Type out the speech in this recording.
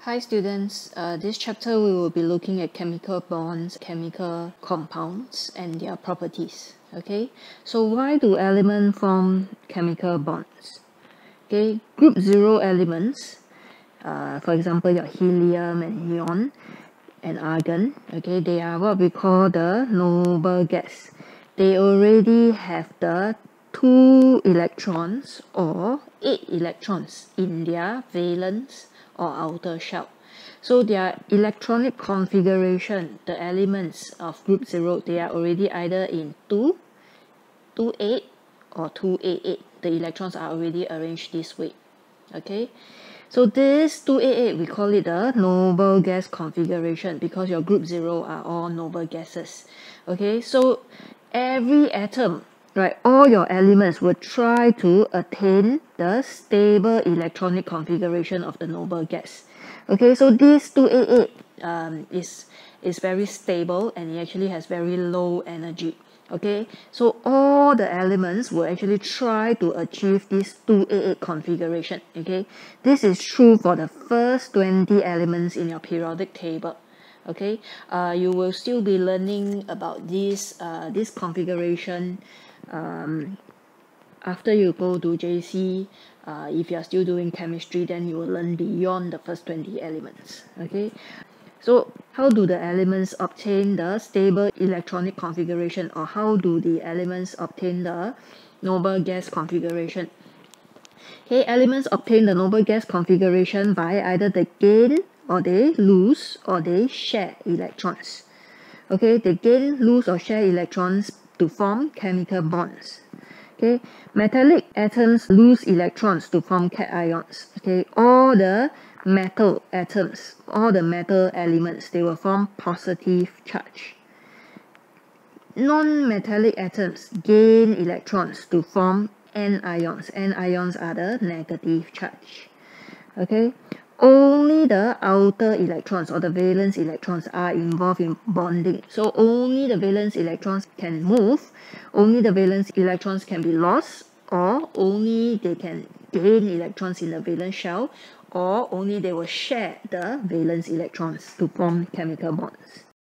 Hi students, this chapter we will be looking at chemical bonds, chemical compounds and their properties. Okay, so why do elements form chemical bonds? Okay, group 0 elements, for example your helium and neon and argon, okay, they are what we call the noble gas. They already have the 2 electrons or 8 electrons in their valence or outer shell. So their electronic configuration, the elements of group 0, they are already either in 2, 2,8 or 2,8,8. The electrons are already arranged this way. Okay, so this 2,8,8 we call it the noble gas configuration because your group 0 are all noble gases. Okay, so every atom, right, all your elements will try to attain the stable electronic configuration of the noble gas. Okay, so this 2,8,8 is very stable and it actually has very low energy. Okay, so all the elements will actually try to achieve this 2,8,8 configuration. Okay, this is true for the first 20 elements in your periodic table. Okay, you will still be learning about this configuration after you go to JC. If you are still doing chemistry, then you will learn beyond the first 20 elements. Okay, so how do the elements obtain the stable electronic configuration, or how do the elements obtain the noble gas configuration? Okay, elements obtain the noble gas configuration by either they gain or they lose or they share electrons. Okay, they gain, lose or share electrons to form chemical bonds. Okay, metallic atoms lose electrons to form cations. Okay, all the metal atoms, all the metal elements, they will form positive charge. Non-metallic atoms gain electrons to form anions. Anions are the negative charge. Okay, only the outer electrons or the valence electrons are involved in bonding. So only the valence electrons can move, only the valence electrons can be lost, or only they can gain electrons in the valence shell, or only they will share the valence electrons to form chemical bonds.